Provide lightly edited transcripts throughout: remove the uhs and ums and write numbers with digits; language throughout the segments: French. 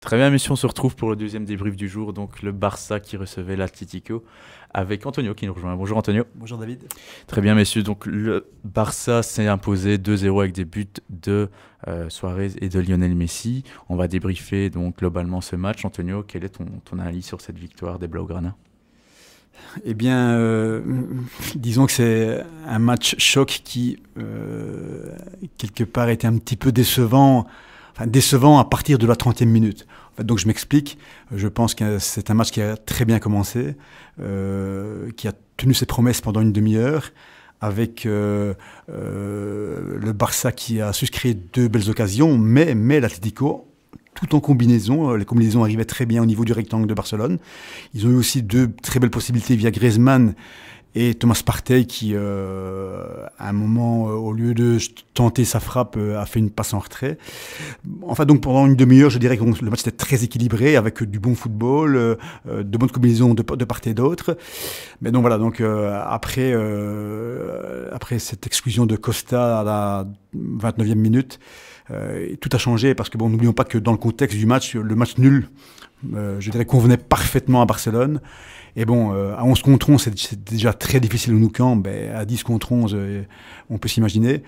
Très bien, messieurs, on se retrouve pour le deuxième débrief du jour, donc le Barça qui recevait l'Atlético, avec Antonio qui nous rejoint. Bonjour Antonio. Bonjour David. Très bien, messieurs, donc le Barça s'est imposé 2-0 avec des buts de Suarez et de Lionel Messi. On va débriefer donc globalement ce match. Antonio, quelle est ton analyse sur cette victoire des Blaugrana? Eh bien, disons que c'est un match choc qui, quelque part, était un petit peu décevant. Enfin, décevant à partir de la 30e minute. En fait, donc je m'explique. Je pense que c'est un match qui a très bien commencé, qui a tenu ses promesses pendant une demi-heure, avec le Barça qui a su se créer deux belles occasions, mais l'Atlético, tout en combinaison, les combinaisons arrivaient très bien au niveau du rectangle de Barcelone. Ils ont eu aussi deux très belles possibilités via Griezmann et Thomas Partey qui, à un moment, au lieu de tenter sa frappe, a fait une passe en retrait. Enfin, donc pendant une demi-heure, je dirais que le match était très équilibré, avec du bon football, de bonnes combinaisons de part et d'autre. Mais donc voilà, donc après cette exclusion de Costa à la 29e minute, tout a changé parce que bon, n'oublions pas que dans le contexte du match, le match nul, je dirais, convenait parfaitement à Barcelone. Et bon, à 11 contre 11, c'est déjà très difficile au Nou Camp. Ben, à 10 contre 11, on peut s'imaginer.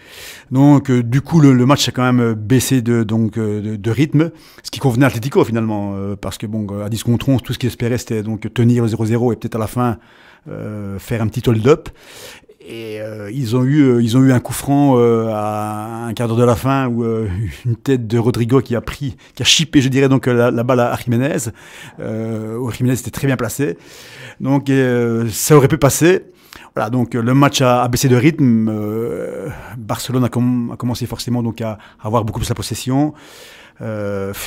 Donc, du coup, le match a quand même baissé de rythme, ce qui convenait à Atlético finalement. Parce que bon, à 10 contre 11, tout ce qu'ils espéraient, c'était donc tenir le 0-0 et peut-être à la fin faire un petit hold-up. Et ils ont eu un coup franc à un quart d'heure de la fin où une tête de Rodrigo qui a chippé, je dirais, donc la balle à Jiménez. Jiménez était très bien placé, donc ça aurait pu passer. Voilà, donc le match a baissé de rythme. Barcelone a commencé forcément donc à avoir beaucoup plus la possession.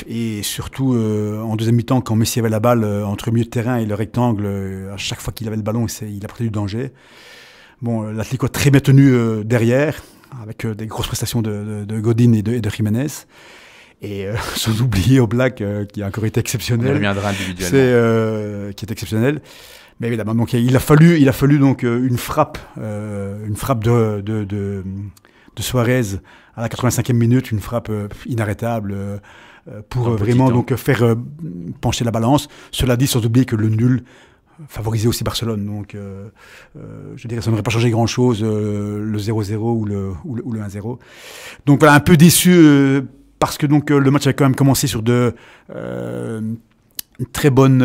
Et surtout en deuxième mi-temps, quand Messi avait la balle entre le milieu de terrain et le rectangle, à chaque fois qu'il avait le ballon, il apportait du danger. Bon, l'Atlético a très bien tenu derrière, avec des grosses prestations de Godin et de Jiménez. Et sans oublier Oblak, qui a encore été exceptionnel. On y reviendra individuellement. Qui est exceptionnel. Mais évidemment, donc, il a fallu donc, une frappe de Suarez à la 85e minute, une frappe inarrêtable pour vraiment donc, faire pencher la balance. Cela dit, sans oublier que le nul favorisait aussi Barcelone, donc je dirais que ça n'aurait pas changé grand-chose, le 0-0 ou le 1-0. Donc voilà, un peu déçu parce que donc, le match avait quand même commencé sur une très bonne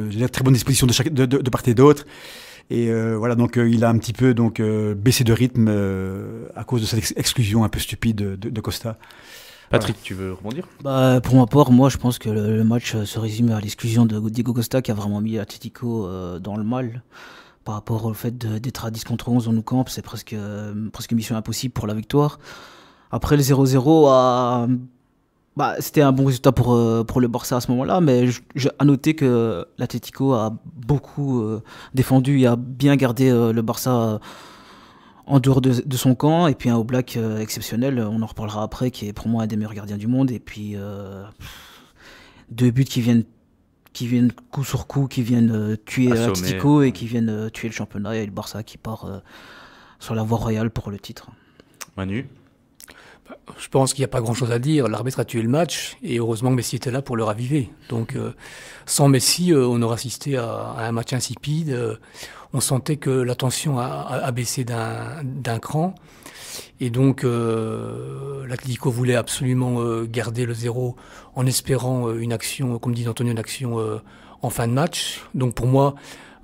disposition de part et d'autre. Et voilà, donc il a un petit peu donc, baissé de rythme à cause de cette exclusion un peu stupide de Costa. Patrick, voilà. Tu veux rebondir? Pour ma part, moi je pense que le match se résume à l'exclusion de Diego Costa qui a vraiment mis Atlético dans le mal par rapport au fait d'être à 10 contre 11 en Nou Camp. C'est presque mission impossible pour la victoire. Après le 0-0, c'était un bon résultat pour le Barça à ce moment-là, mais à noter que l'Atlético a beaucoup défendu et a bien gardé le Barça en dehors de son camp, et puis un Oblak exceptionnel, on en reparlera après, qui est pour moi un des meilleurs gardiens du monde, et puis deux buts qui viennent coup sur coup, qui viennent tuer l'Atlético et qui viennent tuer le championnat, et le Barça qui part sur la voie royale pour le titre. Manu? Je pense qu'il n'y a pas grand-chose à dire. L'arbitre a tué le match et heureusement que Messi était là pour le raviver. Donc sans Messi, on aurait assisté à un match insipide. On sentait que la tension a baissé d'un cran. Et donc l'Atlético voulait absolument garder le 0 en espérant une action, comme dit Antonio, une action en fin de match. Donc pour moi,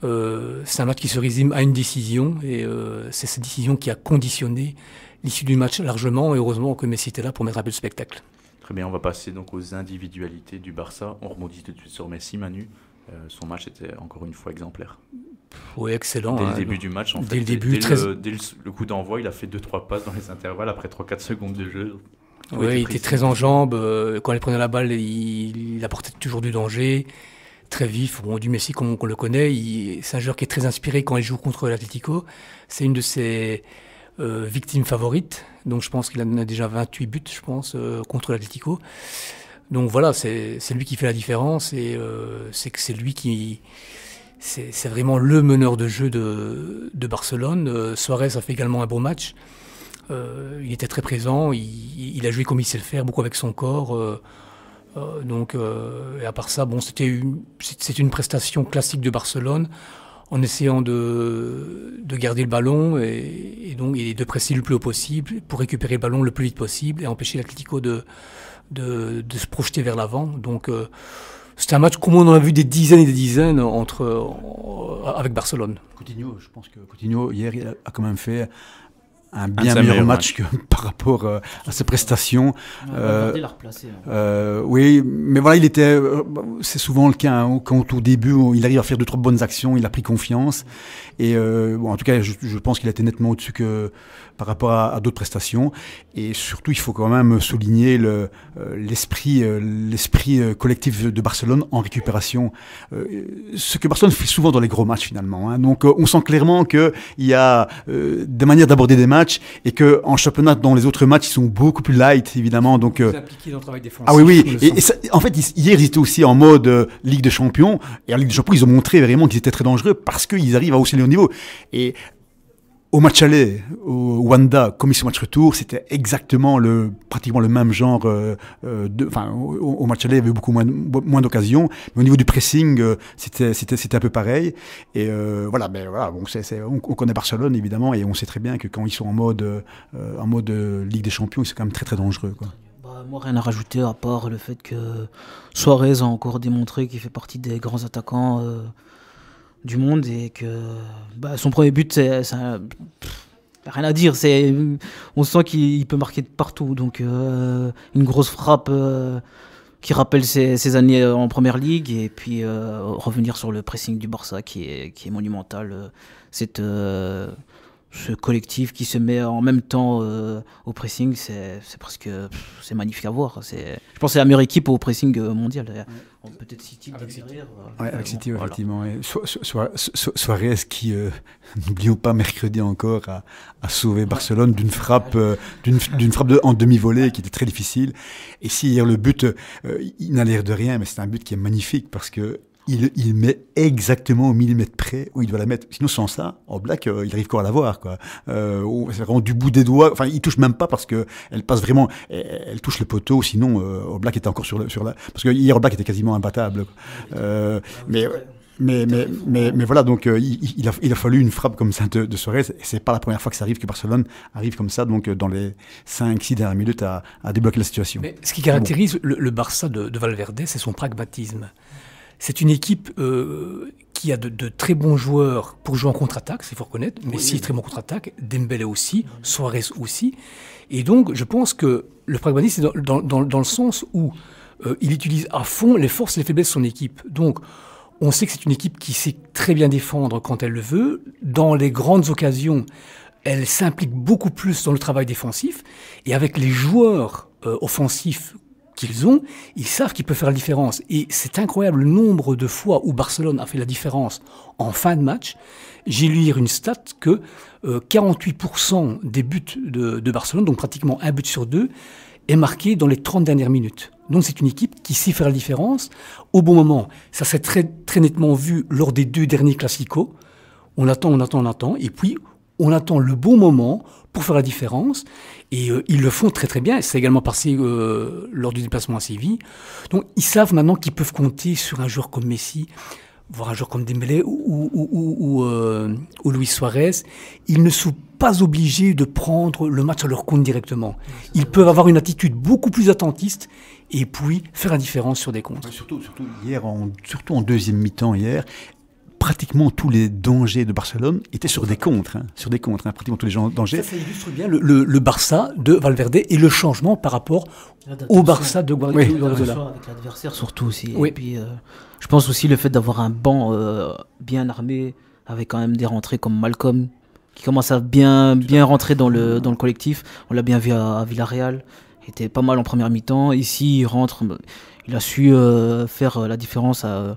c'est un match qui se résume à une décision. Et c'est cette décision qui a conditionné l'issue du match largement, et heureusement que Messi était là pour mettre un peu de spectacle. Très bien, on va passer donc aux individualités du Barça. On rebondit tout de suite sur Messi, Manu. Son match était encore une fois exemplaire. Oui, excellent. Dès le début du match, en fait. Le début, dès le coup d'envoi, il a fait 2-3 passes dans les intervalles après 3-4 secondes de jeu. Oui, il était très en jambes. Quand il prenait la balle, il apportait toujours du danger. Très vif. Bon, du Messi, comme on le connaît, c'est un joueur qui est très inspiré quand il joue contre l'Atlético. C'est une de ses victime favorite, donc je pense qu'il en a déjà 28 buts, je pense, contre l'Atlético. Donc voilà, c'est lui qui fait la différence, et c'est lui qui... C'est vraiment le meneur de jeu de Barcelone. Suarez a fait également un bon match. Il était très présent, il a joué comme il sait le faire, beaucoup avec son corps. Et à part ça, bon, c'est une prestation classique de Barcelone, en essayant de garder le ballon et de presser le plus haut possible pour récupérer le ballon le plus vite possible et empêcher l'Atlético de se projeter vers l'avant. Donc c'était un match comme on en a vu des dizaines et des dizaines avec Barcelone. Coutinho, je pense que Coutinho hier il a quand même fait un bien meilleur match que par rapport à ses prestations. L'a replacé. Oui, mais voilà, c'est souvent le cas hein, quand au début il arrive à faire 2-3 bonnes actions, il a pris confiance. Et en tout cas, je pense qu'il a été nettement au-dessus par rapport à d'autres prestations. Et surtout, il faut quand même souligner l'esprit collectif de Barcelone en récupération. Ce que Barcelone fait souvent dans les gros matchs finalement. Hein. Donc, on sent clairement qu'il y a des manières d'aborder des matchs et qu'en championnat, dans les autres matchs, ils sont beaucoup plus light évidemment. Donc, impliqués dans le travail défensif. Ah oui. Et ça, en fait, hier, ils étaient aussi en mode Ligue des Champions. Et en Ligue des Champions, ils ont montré vraiment qu'ils étaient très dangereux parce qu'ils arrivent à hausser le niveau. Et au match aller, au Wanda, comme ils sont au match retour, c'était exactement pratiquement le même genre. Au match aller, il y avait beaucoup moins d'occasions, mais au niveau du pressing, c'était un peu pareil. Et voilà, bon, on connaît Barcelone évidemment, et on sait très bien que quand ils sont en mode Ligue des Champions, ils sont quand même très très dangereux, quoi. Moi, rien à rajouter à part le fait que Suarez a encore démontré qu'il fait partie des grands attaquants du monde et que son premier but, rien à dire. On sent qu'il peut marquer de partout. Donc, une grosse frappe qui rappelle ses années en Première Ligue et puis revenir sur le pressing du Barça qui est monumental. Ce collectif qui se met en même temps au pressing, c'est magnifique à voir. Je pense que c'est la meilleure équipe au pressing mondial. Ouais. Peut-être City derrière. Avec City, effectivement. Suarez qui, n'oublions pas, mercredi encore, a sauvé Barcelone d'une frappe, en demi-volée qui était très difficile. Et si hier le but, il n'a l'air de rien, mais c'est un but qui est magnifique parce que il met exactement au millimètre près où il doit la mettre. Sinon, sans ça, Oblak, il arrive quoi à la voir, quoi. C'est vraiment du bout des doigts. Enfin, il touche même pas parce que elle passe vraiment, elle touche le poteau. Sinon, Oblak était encore sur la, parce que hier Oblak était quasiment imbattable. Mais voilà, donc il a fallu une frappe comme ça de Suarez. Et c'est pas la première fois que ça arrive que Barcelone arrive comme ça, donc dans les 5-6 dernières minutes à débloquer la situation. Mais ce qui caractérise le Barça de Valverde, c'est son pragmatisme. C'est une équipe qui a de très bons joueurs pour jouer en contre-attaque, il faut reconnaître. Messi est très bon contre-attaque, Dembélé aussi, Suarez aussi. Et donc, je pense que le pragmatisme, c'est dans le sens où il utilise à fond les forces et les faiblesses de son équipe. Donc, on sait que c'est une équipe qui sait très bien défendre quand elle le veut. Dans les grandes occasions, elle s'implique beaucoup plus dans le travail défensif. Et avec les joueurs offensifs qu'ils ont, ils savent qu'ils peuvent faire la différence. Et c'est incroyable le nombre de fois où Barcelone a fait la différence en fin de match. J'ai lu hier une stat que 48% des buts de Barcelone, donc pratiquement un but sur deux, est marqué dans les 30 dernières minutes. Donc c'est une équipe qui sait faire la différence au bon moment. Ça s'est très, très nettement vu lors des 2 derniers Clasico. On attend, et puis on attend le bon moment pour faire la différence, et ils le font très très bien. C'est également passé lors du déplacement à Séville. Donc ils savent maintenant qu'ils peuvent compter sur un joueur comme Messi, voire un joueur comme Dembélé ou Luis Suarez. Ils ne sont pas obligés de prendre le match à leur compte directement. Ils peuvent avoir une attitude beaucoup plus attentiste et puis faire la différence sur des comptes. Surtout hier, surtout en deuxième mi-temps hier, pratiquement tous les dangers de Barcelone étaient sur des contres, pratiquement tous les dangers. Ça illustre bien le Barça de Valverde et le changement par rapport au Barça de Guardiola. Avec l'adversaire surtout aussi. Oui. Et puis, je pense aussi le fait d'avoir un banc bien armé, avec quand même des rentrées comme Malcolm, qui commence à bien rentrer dans le collectif. On l'a bien vu à Villarreal. Il était pas mal en première mi-temps. Ici, il rentre. Il a su faire la différence de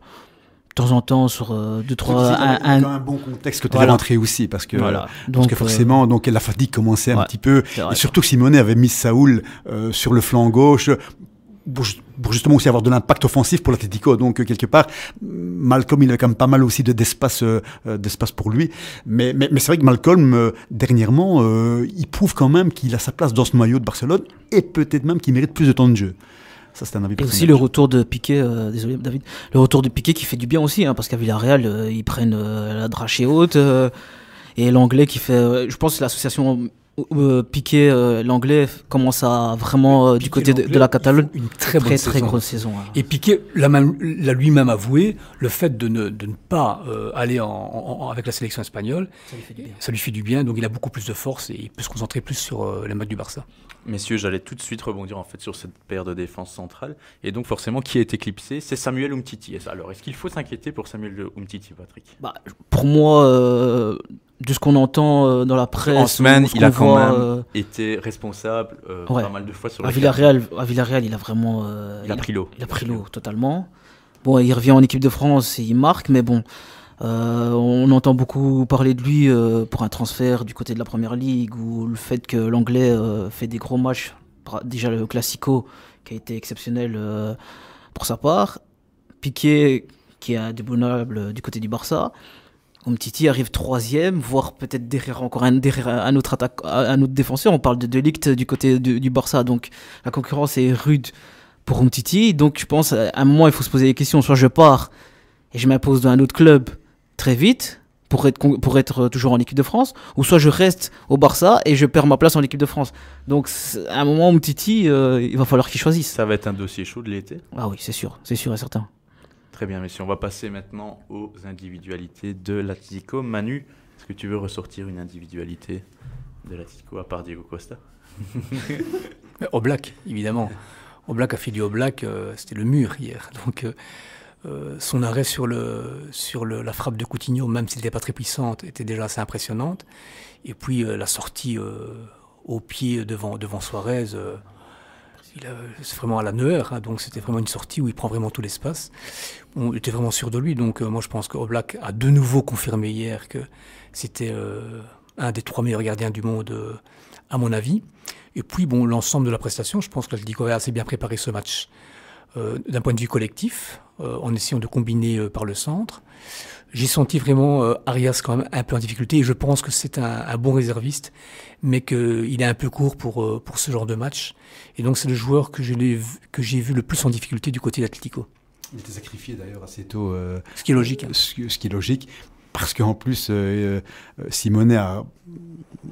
temps en temps sur 2-3... un bon contexte que tu avais rentré aussi, parce que forcément, donc, la fatigue commençait un petit peu. Et surtout que Simone avait mis Saúl sur le flanc gauche pour justement aussi avoir de l'impact offensif pour l'Atlético. Donc, quelque part, Malcolm, il avait quand même pas mal aussi d'espace pour lui. Mais c'est vrai que Malcolm, dernièrement, il prouve quand même qu'il a sa place dans ce maillot de Barcelone et peut-être même qu'il mérite plus de temps de jeu. Ça, c'est un avis Et personnel. aussi le retour de Piqué, désolé David, le retour de Piqué qui fait du bien aussi, hein, parce qu'à Villarreal, ils prennent la drachée haute, et l'anglais qui fait, je pense que l'association Piqué, l'anglais commence à vraiment, du côté de la Catalogne, une très bonne très grosse saison. Hein. Et Piqué l'a lui-même avoué, le fait de ne pas aller avec la sélection espagnole, ça lui fait du bien, donc il a beaucoup plus de force et il peut se concentrer plus sur les matchs du Barça. Messieurs, j'allais tout de suite rebondir en fait sur cette paire de défense centrale. Et donc forcément, qui est éclipsé? C'est Samuel Umtiti. Alors, est-ce qu'il faut s'inquiéter pour Samuel Umtiti, Patrick? Bah, pour moi, de ce qu'on entend dans la presse, en semaine, il a quand même été été responsable pas mal de fois sur à Villarreal, il a vraiment... il a pris l'eau. Il a pris l'eau, totalement. Bon, il revient en équipe de France et il marque, mais bon... on entend beaucoup parler de lui pour un transfert du côté de la Première Ligue, ou le fait que l'anglais fait des gros matchs, déjà le Classico qui a été exceptionnel pour sa part, Piqué qui est indéboulonnable du côté du Barça, Umtiti arrive 3e, voire peut-être derrière encore un autre défenseur. On parle de Ligt du côté du Barça, donc la concurrence est rude pour Umtiti. Donc je pense à un moment il faut se poser des questions, soit je pars et je m'impose dans un autre club très vite pour être toujours en équipe de France, ou soit je reste au Barça et je perds ma place en équipe de France. Donc à un moment, Umtiti, il va falloir qu'il choisisse. Ça va être un dossier chaud de l'été. Ah oui, c'est sûr et certain. Très bien, messieurs. On va passer maintenant aux individualités de l'Atlético. Manu, est-ce que tu veux ressortir une individualité de l'Atlético à part Diego Costa? Oblak, évidemment. Oblak a fait du Oblak, c'était le mur hier. Donc son arrêt sur la frappe de Coutinho, même s'il n'était pas très puissante, était déjà assez impressionnante. Et puis la sortie au pied devant Suarez, c'est vraiment à la Neuer, hein, donc c'était vraiment une sortie où il prend vraiment tout l'espace. On était vraiment sûr de lui, donc moi je pense que Oblak a de nouveau confirmé hier que c'était un des 3 meilleurs gardiens du monde, à mon avis. Et puis bon, l'ensemble de la prestation, je pense que l'Atlético a assez bien préparé ce match. D'un point de vue collectif, en essayant de combiner par le centre. J'ai senti vraiment Arias quand même un peu en difficulté, et je pense que c'est un bon réserviste, mais qu'il est un peu court pour ce genre de match. Et donc c'est le joueur que j'ai vu le plus en difficulté du côté de l'Atlético. Il était sacrifié d'ailleurs assez tôt. Ce qui est logique. Hein. Ce qui est logique. Parce qu'en plus, Simone a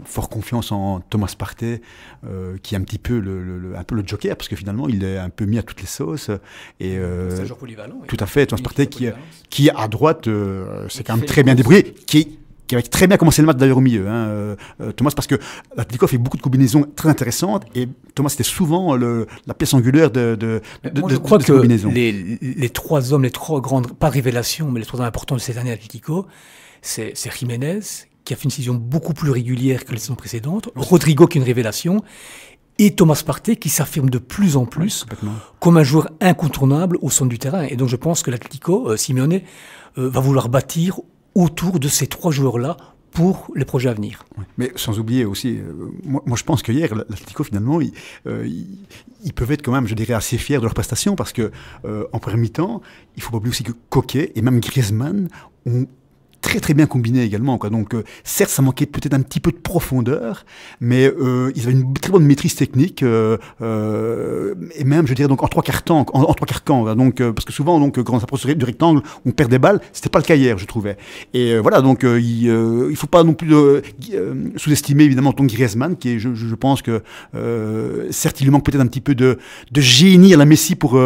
fort confiance en Thomas Partey, qui est un petit peu un peu le joker, parce que finalement, il est un peu mis à toutes les sauces. Et, c'est un joueur polyvalent. Tout à fait, Thomas Partey qui à droite, c'est quand même très bien débrouillé, qui avait très bien commencé le match d'ailleurs au milieu, hein, Thomas, parce que l'Atlético fait beaucoup de combinaisons très intéressantes, et Thomas était souvent la pièce angulaire de je crois que combinaisons. Les 3 hommes, les 3 grandes, pas révélations, mais les 3 hommes importants de cette année à l'Atlético, c'est Jiménez, qui a fait une saison beaucoup plus régulière que les saisons précédentes, Rodrigo qui est une révélation, et Thomas Partey qui s'affirme de plus en plus comme un joueur incontournable au centre du terrain. Et donc je pense que l'Atlético, Simeone, va vouloir bâtir autour de ces 3 joueurs-là pour les projets à venir. Oui. Mais sans oublier aussi, moi je pense que hier, l'Atlético finalement, ils peuvent être quand même, je dirais, assez fiers de leur prestation, parce que en première mi-temps, il ne faut pas oublier aussi que Koké et même Griezmann ont très très bien combiné également, quoi. Donc certes ça manquait peut-être un petit peu de profondeur, mais ils avaient une très bonne maîtrise technique, et même je dirais donc en 3/4 temps, donc parce que souvent donc quand on s'approche du rectangle on perd des balles, c'était pas le cas hier je trouvais. Et voilà, donc il faut pas non plus sous-estimer évidemment ton Griezmann, qui est, je pense que certes il lui manque peut-être un petit peu de génie à la Messi pour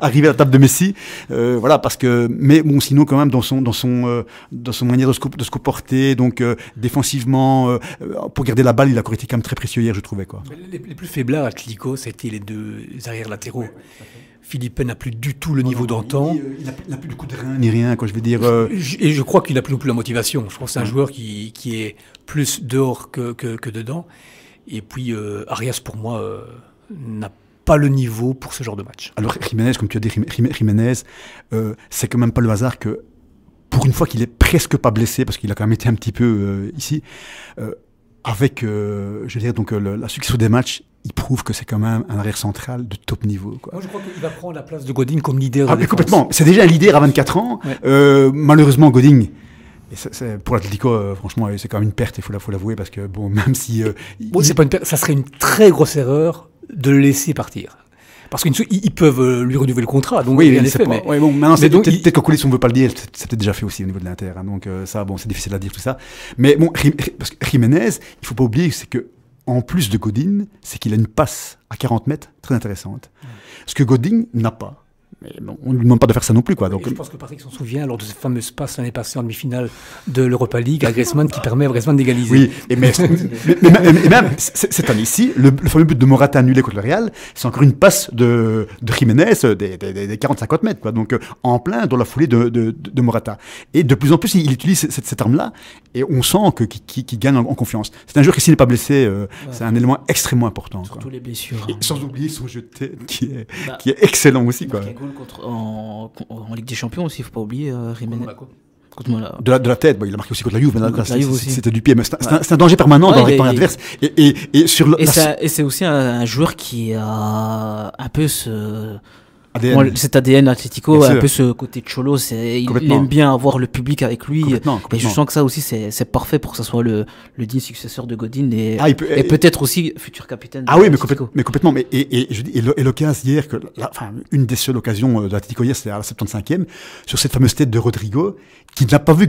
arriver à la table de Messi, voilà, parce que, mais bon, sinon quand même dans son manière de se comporter, donc défensivement, pour garder la balle, il a encore été quand même très précieux hier, je trouvais, quoi. Les plus faiblards à Atlético, c'était les 2 arrières latéraux. Philippe n'a plus du tout le niveau d'antan. Il n'a plus de coup de rein ni rien, quoi, je veux dire. Et je crois qu'il n'a plus non plus la motivation. Je crois que c'est un joueur qui est plus dehors que dedans. Et puis Arias, pour moi, n'a pas le niveau pour ce genre de match. Alors Jiménez, comme tu as dit, Jiménez, c'est quand même pas le hasard que, pour une fois qu'il est presque pas blessé, parce qu'il a quand même été un petit peu ici, avec, je veux dire, donc la succession des matchs, il prouve que c'est quand même un arrière central de top niveau, quoi. Moi, je crois qu'il va prendre la place de Godin comme leader. Ah, mais complètement. C'est déjà un leader à 24 ans. Ouais. Malheureusement, Godin, pour l'Atlético, franchement, c'est quand même une perte, il faut l'avouer, parce que bon, même si... Bon, c'est pas une perte, ça serait une très grosse erreur de le laisser partir. Parce qu'ils peuvent lui renouveler le contrat, donc oui, rien n'est fait. Ouais, bon, maintenant, mais donc, peut-être qu'en coulisses, on ne veut pas le dire, c'est peut-être déjà fait aussi au niveau de l'Inter. Hein, donc ça, bon, c'est difficile à dire tout ça. Mais bon, parce que Jiménez, il ne faut pas oublier, c'est que en plus de Godin, c'est qu'il a une passe à 40 mètres très intéressante. Ce que Godin n'a pas. Mais bon, on ne lui demande pas de faire ça non plus, quoi. Donc, je pense que Patrick s'en souvient lors de cette fameuse passe l'année passée en demi-finale de l'Europa League à Griezmann qui permet à Griezmann d'égaliser. Oui, et même cette année-ci, le fameux but de Morata annulé contre le Real, c'est encore une passe de Jiménez des 40-50 mètres, quoi. Donc en plein dans la foulée de Morata. Et de plus en plus, il utilise cette arme-là et on sent qu'il gagne en confiance. C'est un joueur qui, s'il n'est pas blessé, c'est un élément extrêmement important. Surtout les blessures. Et sans oublier son jeu de tête qui est excellent aussi, quoi. En Ligue des Champions aussi, il ne faut pas oublier Jiménez. De la tête, bon, il a marqué aussi contre la Juve, mais c'était du pied, mais c'est ouais. un danger permanent dans le rectangle adverse. Et c'est aussi un joueur qui a un peu cet ADN Atlético, un peu ce côté cholo, il aime bien avoir le public avec lui. Complètement. Et je sens que ça aussi, c'est parfait pour que ça soit le digne successeur de Godin et peut-être aussi futur capitaine. Ah oui, mais complètement. Et je dis, et l'occasion hier, une des seules occasions de l'Atlético hier, c'était à la 75e, sur cette fameuse tête de Rodrigo, qui n'a pas vu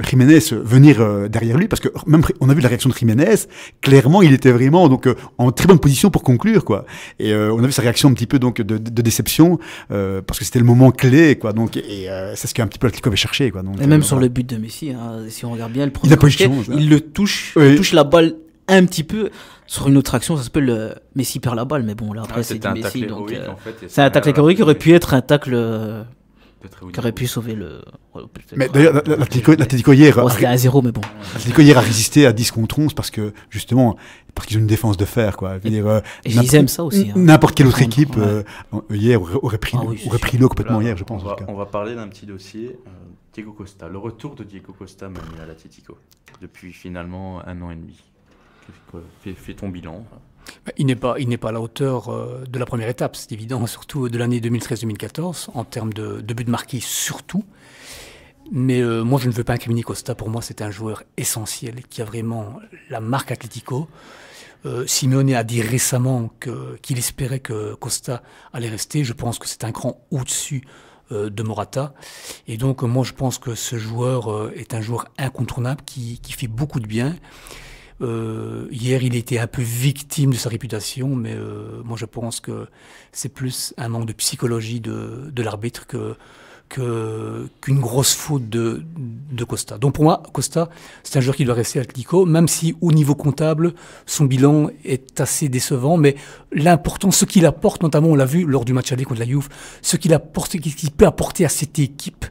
Jiménez venir derrière lui, parce que même on a vu la réaction de Jiménez, clairement, il était vraiment donc en très bonne position pour conclure, quoi. Et on a vu sa réaction un petit peu donc de déception, parce que c'était le moment clé, quoi. Donc c'est ce qu'un petit peu l'Atlético avait cherché, quoi. Donc, et même sur le but de Messi, hein, si on regarde bien le premier, il le touche, oui. Il touche la balle un petit peu. Sur une autre action, ça s'appelle Messi perd la balle, mais bon là après c'est du Messi, donc c'est un tacle héroïque qui aurait pu être un tacle qui aurait pu sauver le. Mais d'ailleurs, l'Atlético hier. C'était à 0, mais bon. L'Atlético hier a résisté à 10 contre 11 parce qu'ils ont une défense de fer, quoi. Et ils aiment ça aussi. N'importe quelle autre équipe hier aurait pris l'eau complètement hier, je pense. On va parler d'un petit dossier. Diego Costa, le retour de Diego Costa mené à l'Atlético depuis finalement 1 an et demi. Fais ton bilan. Il n'est pas à la hauteur de la première étape, c'est évident, surtout de l'année 2013-2014, en termes de buts marqués surtout. Mais moi, je ne veux pas incriminer Costa. Pour moi, c'est un joueur essentiel qui a vraiment la marque Atlético. Simeone a dit récemment qu'il espérait que Costa allait rester. Je pense que c'est un cran au-dessus de Morata. Et donc, moi, je pense que ce joueur est un joueur incontournable qui fait beaucoup de bien. Hier, il était un peu victime de sa réputation, mais moi je pense que c'est plus un manque de psychologie de l'arbitre qu'une grosse faute de Costa. Donc pour moi, Costa, c'est un joueur qui doit rester à l'Atlético, même si au niveau comptable, son bilan est assez décevant, mais l'important, ce qu'il apporte, notamment on l'a vu lors du match aller contre la Juve, ce qu'il peut apporter à cette équipe,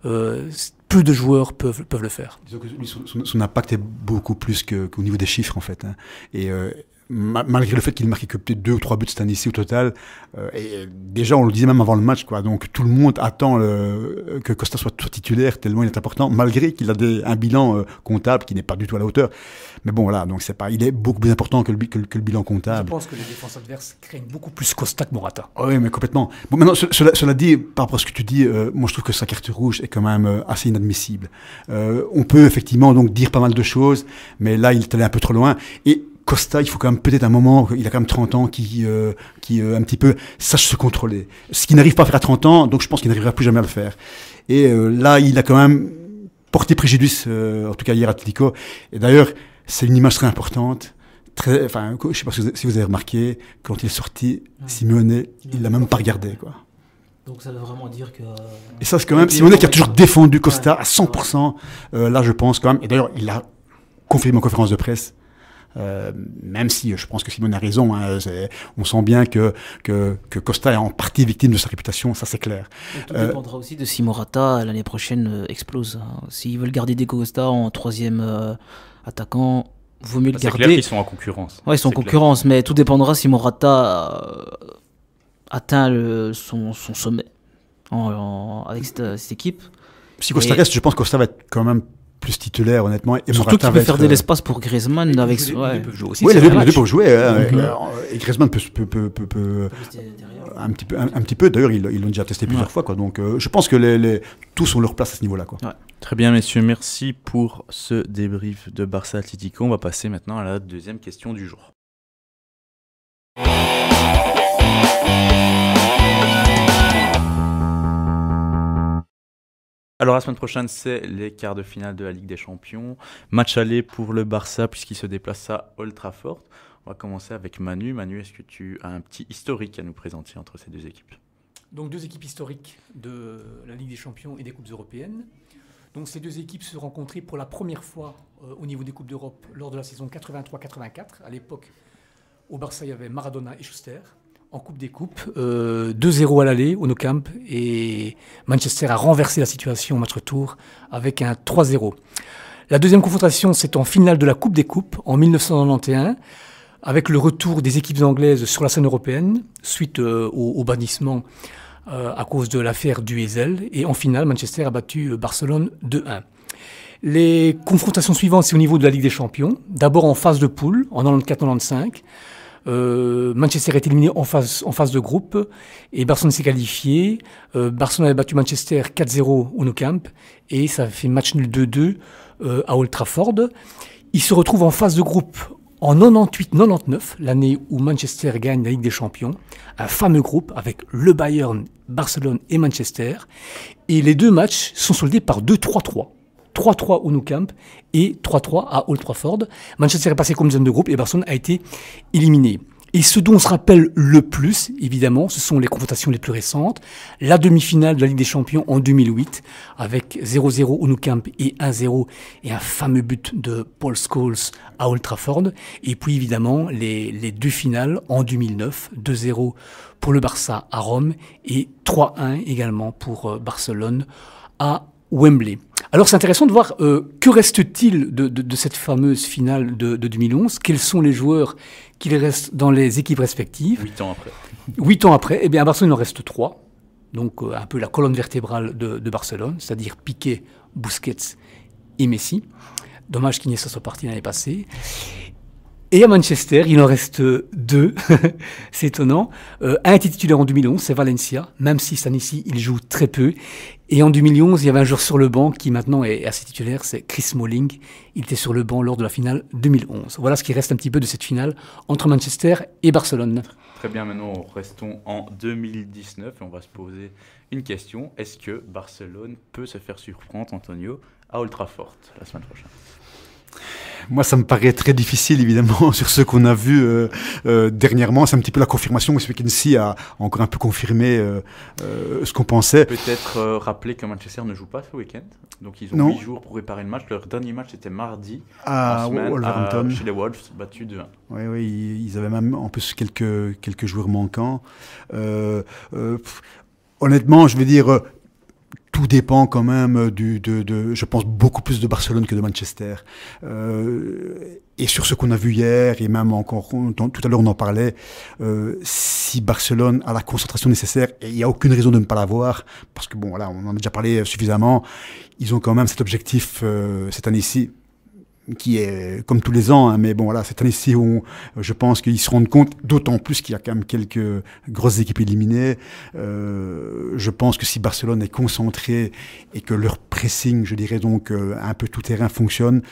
peu de joueurs peuvent le faire. Disons que son impact est beaucoup plus qu'au niveau des chiffres, en fait. Hein. Et malgré le fait qu'il marquait que peut-être 2 ou 3 buts cette année-ci au total, et déjà on le disait même avant le match, quoi. Donc tout le monde attend que Costa soit titulaire tellement il est important, malgré qu'il a un bilan comptable qui n'est pas du tout à la hauteur. Mais bon, voilà, donc il est beaucoup plus important que le bilan comptable. Je pense que les défenses adverses craignent beaucoup plus Costa que Morata. Oui, mais complètement. Bon, maintenant, cela dit, par rapport à ce que tu dis, moi je trouve que sa carte rouge est quand même assez inadmissible. On peut effectivement donc dire pas mal de choses, mais là il est allé un peu trop loin. Et Costa, il faut quand même peut-être un moment, il a quand même 30 ans, qui un petit peu sache se contrôler. Ce qu'il n'arrive pas à faire à 30 ans, donc je pense qu'il n'arrivera plus jamais à le faire. Et là, il a quand même porté préjudice, en tout cas hier à Atlético. Et d'ailleurs, c'est une image très importante. Je ne sais pas si vous avez remarqué, quand il est sorti, Simeone, il l'a même pas regardé, quoi. Donc ça veut vraiment dire que... Et ça, c'est quand même Simeone qui a toujours défendu Costa à 100%. Là, je pense quand même. Et d'ailleurs, il l'a confirmé en conférence de presse. Même si je pense que Simeone a raison, hein, on sent bien que Costa est en partie victime de sa réputation, ça c'est clair. Et tout dépendra aussi de si Morata l'année prochaine explose. Hein. S'ils veulent garder Diego Costa en 3e attaquant, vaut mieux le garder. C'est clair qu'ils sont en concurrence. Ouais, ils sont en concurrence, mais tout dépendra si Morata atteint son sommet avec cette équipe. Si Costa reste, je pense que Costa va être quand même plus titulaire, honnêtement. Et surtout qu'il peut faire de l'espace pour Griezmann. Les deux jouer aussi. Oui, les deux peuvent jouer. Et Griezmann peut un petit peu. D'ailleurs, ils l'ont déjà testé plusieurs fois, quoi. Donc, je pense que tous ont leur place à ce niveau-là, quoi. Ouais. Très bien, messieurs. Merci pour ce débrief de Barça Atlético. On va passer maintenant à la deuxième question du jour. Alors la semaine prochaine, c'est les quarts de finale de la Ligue des Champions. Match aller pour le Barça puisqu'il se déplace à Old Trafford. On va commencer avec Manu. Manu, est-ce que tu as un petit historique à nous présenter entre ces deux équipes ? Donc 2 équipes historiques de la Ligue des Champions et des Coupes européennes. Donc ces 2 équipes se rencontraient pour la première fois au niveau des Coupes d'Europe lors de la saison 83-84. À l'époque, au Barça, il y avait Maradona et Schuster. En Coupe des Coupes, 2-0 à l'aller au Nou Camp et Manchester a renversé la situation au match retour avec un 3-0. La deuxième confrontation, c'est en finale de la Coupe des Coupes en 1991 avec le retour des équipes anglaises sur la scène européenne suite au bannissement à cause de l'affaire Duezel. Et en finale, Manchester a battu Barcelone 2-1. Les confrontations suivantes, c'est au niveau de la Ligue des Champions. D'abord en phase de poule, en 94-95. Manchester est éliminé en phase de groupe et Barcelone s'est qualifié. Barcelone a battu Manchester 4-0 au Nou Camp et ça fait match nul 2-2 à Old Trafford. Il se retrouve en phase de groupe en 98-99, l'année où Manchester gagne la Ligue des Champions. Un fameux groupe avec le Bayern, Barcelone et Manchester. Et les 2 matchs sont soldés par 2-3-3. 3-3 au Nou Camp et 3-3 à Old Trafford. Manchester est passé comme zone de groupe et Barcelone a été éliminé. Et ce dont on se rappelle le plus, évidemment, ce sont les confrontations les plus récentes. La demi-finale de la Ligue des Champions en 2008, avec 0-0 au Nou Camp et 1-0, et un fameux but de Paul Scholes à Old Trafford. Et puis évidemment, les 2 finales en 2009, 2-0 pour le Barça à Rome et 3-1 également pour Barcelone à Wembley. Alors c'est intéressant de voir que reste-t-il de cette fameuse finale de 2011. Quels sont les joueurs qui restent dans les équipes respectives 8 ans après. 8 ans après, eh bien à Barcelone il en reste 3. Donc un peu la colonne vertébrale de Barcelone, c'est-à-dire Piqué, Busquets et Messi. Dommage qu'Iniesta soit parti l'année passée. Et à Manchester, il en reste 2, c'est étonnant. Un était titulaire en 2011, c'est Valencia, même si cette année-ci, il joue très peu. Et en 2011, il y avait un joueur sur le banc qui maintenant est assez titulaire, c'est Chris Smalling. Il était sur le banc lors de la finale 2011. Voilà ce qui reste un petit peu de cette finale entre Manchester et Barcelone. Très bien, maintenant restons en 2019 et on va se poser une question. Est-ce que Barcelone peut se faire surprendre, Antonio, à Old Trafford la semaine prochaine ? Moi, ça me paraît très difficile, évidemment, sur ce qu'on a vu dernièrement. C'est un petit peu la confirmation. McKenzie a encore un peu confirmé ce qu'on pensait. Peut-être rappeler que Manchester ne joue pas ce week-end. Donc, ils ont 8 jours pour préparer le match. Leur dernier match, c'était mardi, en semaine, chez les Wolves, battu 2-1. Oui, ils avaient même en plus quelques joueurs manquants. Honnêtement, je veux dire... Tout dépend quand même je pense, beaucoup plus de Barcelone que de Manchester. Et sur ce qu'on a vu hier, et même encore, tout à l'heure on en parlait, si Barcelone a la concentration nécessaire, et il n'y a aucune raison de ne pas l'avoir, parce que bon, voilà, on en a déjà parlé suffisamment, ils ont quand même cet objectif cette année-ci, qui est comme tous les ans, hein, mais bon voilà, cette année-ci, je pense qu'ils se rendent compte, d'autant plus qu'il y a quand même quelques grosses équipes éliminées. Je pense que si Barcelone est concentré et que leur pressing, je dirais donc un peu tout terrain fonctionne,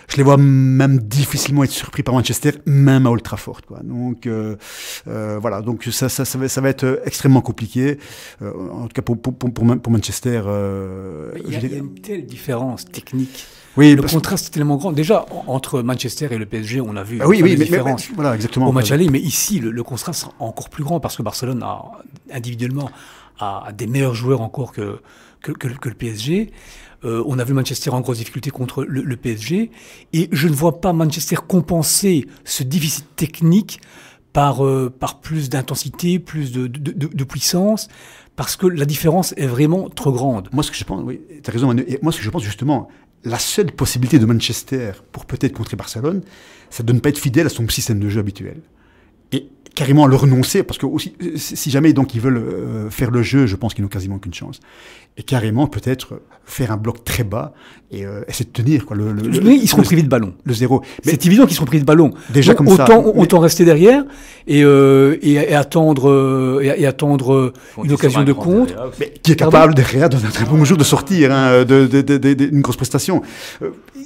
je les vois même difficilement être surpris par Manchester, même à Old Trafford, quoi. Donc voilà, donc ça va être extrêmement compliqué. En tout cas pour Manchester. Il y a une telle différence technique. Oui, le contraste est tellement grand. Déjà, entre Manchester et le PSG, on a vu une différence voilà, exactement, au match aller, mais ici, le contraste est encore plus grand parce que Barcelone, individuellement, a des meilleurs joueurs encore que le PSG. On a vu Manchester en grosse difficulté contre le PSG. Et je ne vois pas Manchester compenser ce déficit technique par plus d'intensité, plus de puissance, parce que la différence est vraiment trop grande. Moi, ce que je pense, oui, tu as raison, Manu, et moi, ce que je pense justement, la seule possibilité de Manchester pour peut-être contrer Barcelone, c'est de ne pas être fidèle à son système de jeu habituel. Et carrément le renoncer, parce que aussi, si jamais donc ils veulent faire le jeu, je pense qu'ils n'ont quasiment qu'une chance. Et carrément peut-être faire un bloc très bas et essayer de tenir quoi. Ils seront privés de ballon. Le 0. Mais c'est évident qu'ils seront privés de ballon. Déjà donc, comme autant rester derrière et attendre une occasion de contre. Mais qui est capable derrière dans un très bon jour de sortir d'une grosse prestation.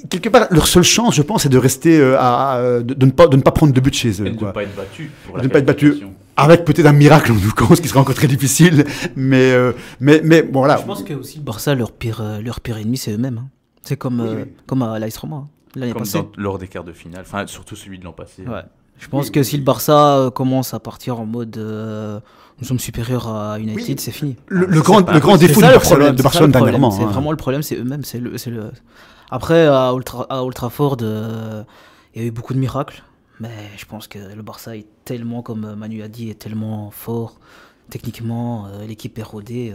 quelque part, leur seule chance, je pense, c'est de rester, de ne pas prendre de but chez eux. Et de Quoi. ne pas être battu. De ne pas être battu. Avec peut-être un miracle en nous compte, ce qui sera encore très difficile. Mais bon, voilà. Je pense que aussi le Barça, leur pire ennemi, c'est eux-mêmes. Hein. C'est comme à l'AS Roma, hein, l'année passée. Lors des quarts de finale, enfin surtout celui de l'an passé. Ouais. Je pense que si le Barça commence à partir en mode nous sommes supérieurs à United, c'est fini. Le grand défaut de Barcelone dernièrement. C'est vraiment le problème, c'est eux-mêmes. Après, à Old Trafford, il y a eu beaucoup de miracles. Mais je pense que le Barça est tellement, comme Manu a dit, est tellement fort. Techniquement, l'équipe est rodée.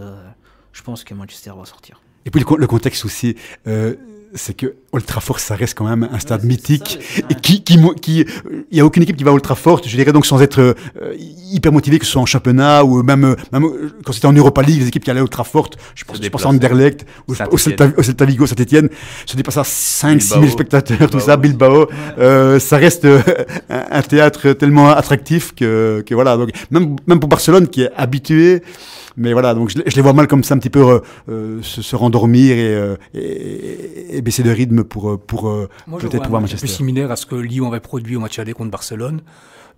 Je pense que Manchester va sortir. Et puis le contexte aussi, c'est que Old Trafford, ça reste quand même un stade mythique. Il y a aucune équipe qui va à Old Trafford, je dirais donc sans être hyper motivée, que ce soit en championnat ou même quand c'était en Europa League, les équipes qui allaient à Old Trafford, je pense à Anderlecht, au Celta Vigo, Saint-Etienne, se dépassent à 5-6 000 spectateurs, tout ça, Bilbao. Ça reste un théâtre tellement attractif que voilà. Donc même pour Barcelone qui est habitué. Mais voilà, donc je les vois mal comme ça, un petit peu se rendormir et baisser de rythme pour peut-être pouvoir Manchester. C'est un peu similaire à ce que Lyon avait produit au match aller contre Barcelone.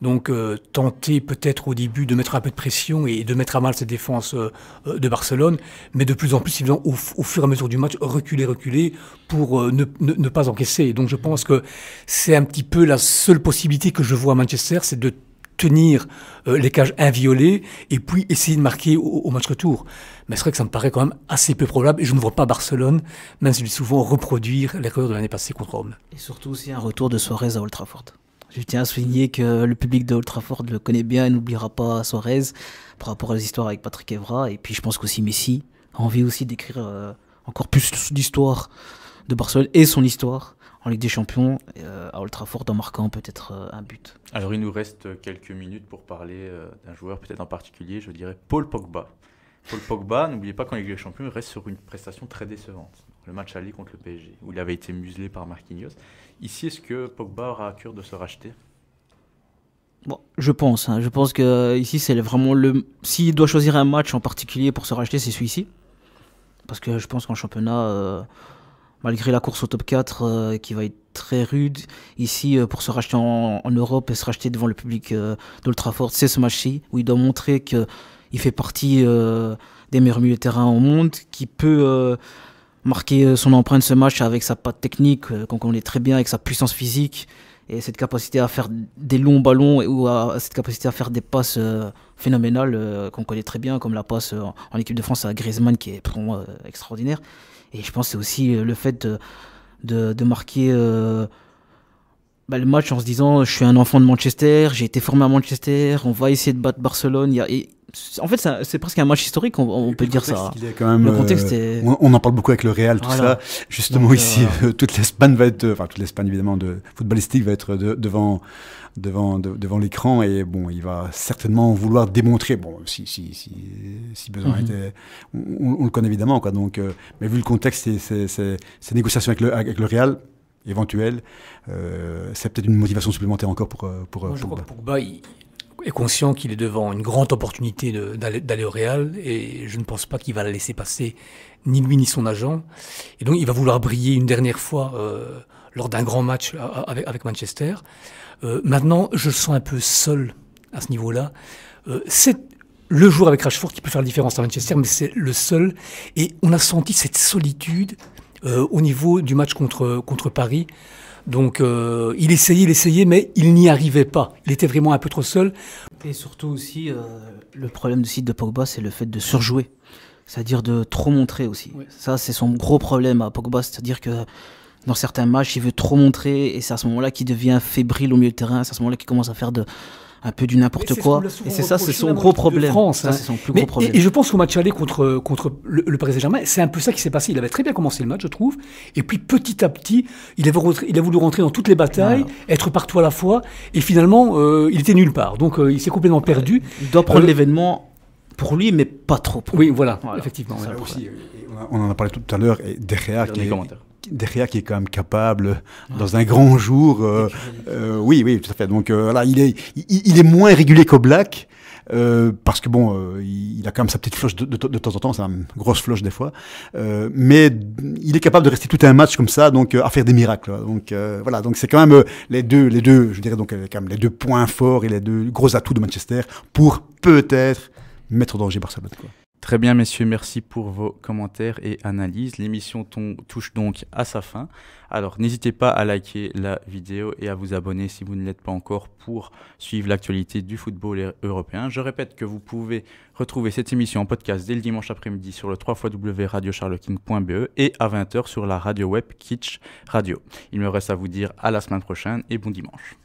Donc tenter peut-être au début de mettre un peu de pression et de mettre à mal cette défense de Barcelone, mais de plus en plus, évidemment, au fur et à mesure du match, reculer pour ne pas encaisser. Donc je pense que c'est un petit peu la seule possibilité que je vois à Manchester, c'est de tenir les cages inviolées et puis essayer de marquer au match retour. Mais c'est vrai que ça me paraît quand même assez peu probable et je ne vois pas Barcelone, même si je dis souvent, reproduire l'erreur de l'année passée contre Rome. Et surtout aussi un retour de Suarez à Old Trafford. Je tiens à souligner que le public de Old Trafford le connaît bien et n'oubliera pas Suarez par rapport à les histoires avec Patrick Evra. Et puis je pense qu'aussi Messi a envie aussi d'écrire encore plus l'histoire de Barcelone et son histoire en Ligue des Champions à Old Trafford en marquant peut-être un but. Alors il nous reste quelques minutes pour parler d'un joueur peut-être en particulier, je dirais Paul Pogba. Paul Pogba, n'oubliez pas qu'en Ligue des Champions, il reste sur une prestation très décevante. Le match aller contre le PSG, où il avait été muselé par Marquinhos. Ici, est-ce que Pogba aura à cœur de se racheter ? Bon, je pense que ici c'est vraiment s'il doit choisir un match en particulier pour se racheter, c'est celui-ci. Parce que je pense qu'en championnat, malgré la course au top 4 qui va être très rude, ici pour se racheter en Europe et se racheter devant le public d'Old Trafford, c'est ce match-ci où il doit montrer qu'il fait partie des meilleurs milieux de terrain au monde, qui peut marquer son empreinte ce match avec sa patte technique qu'on connaît très bien, avec sa puissance physique et cette capacité à faire des longs ballons ou cette capacité à faire des passes phénoménales qu'on connaît très bien, comme la passe en équipe de France à Griezmann qui est pour moi extraordinaire. Et je pense que c'est aussi le fait de marquer le match en se disant je suis un enfant de Manchester, j'ai été formé à Manchester, on va essayer de battre Barcelone. En fait, c'est presque un match historique, on peut dire ça. Le contexte est... On en parle beaucoup avec le Real, tout ça. Justement, donc, ici, toute l'Espagne va être... Enfin, toute l'Espagne, évidemment, footballistique va être devant l'écran. Et bon, il va certainement vouloir démontrer... Bon, si besoin était... On le connaît évidemment, quoi. Donc, mais vu le contexte, ces négociations avec le Real... éventuelles, c'est peut-être une motivation supplémentaire encore pour Moi, je crois que Pogba est conscient qu'il est devant une grande opportunité d'aller au Real et je ne pense pas qu'il va la laisser passer, ni lui ni son agent. Et donc il va vouloir briller une dernière fois lors d'un grand match avec Manchester. Maintenant, je le sens un peu seul à ce niveau-là. C'est le joueur avec Rashford qui peut faire la différence à Manchester, mais c'est le seul. Et on a senti cette solitude au niveau du match contre Paris. Donc il essayait, mais il n'y arrivait pas. Il était vraiment un peu trop seul. Et surtout aussi, le problème du site de Pogba, c'est le fait de surjouer. C'est-à-dire de trop montrer aussi. Oui. Ça, c'est son gros problème à Pogba. C'est-à-dire que dans certains matchs, il veut trop montrer et c'est à ce moment-là qu'il devient fébrile au milieu de terrain. C'est à ce moment-là qu'il commence à faire un peu du n'importe quoi. Et c'est ça, c'est son gros problème. France, ça, c'est son plus gros problème. Et je pense qu'au match aller contre le Paris Saint-Germain, c'est un peu ça qui s'est passé. Il avait très bien commencé le match, je trouve. Et puis petit à petit, il a voulu rentrer dans toutes les batailles, être partout à la fois. Et finalement, il était nulle part. Donc il s'est complètement perdu. Il doit prendre l'événement pour lui, mais pas trop. Oui, voilà. Effectivement. Aussi, on en a parlé tout à l'heure. Et De Gea qui est quand même capable, dans un grand jour, oui, tout à fait. Donc là, il est moins régulier qu'Oblak, parce que bon, il a quand même sa petite floche de temps en temps, c'est une grosse floche des fois, mais il est capable de rester tout un match comme ça, donc à faire des miracles. Donc voilà, donc c'est quand même les deux, je dirais donc quand même les deux points forts et les deux gros atouts de Manchester pour peut-être mettre en danger Barcelone, quoi. Très bien, messieurs, merci pour vos commentaires et analyses. L'émission touche donc à sa fin. Alors, n'hésitez pas à liker la vidéo et à vous abonner si vous ne l'êtes pas encore pour suivre l'actualité du football européen. Je répète que vous pouvez retrouver cette émission en podcast dès le dimanche après-midi sur le www.radiocharleking.be et à 20h sur la radio web Kitsch Radio. Il me reste à vous dire à la semaine prochaine et bon dimanche.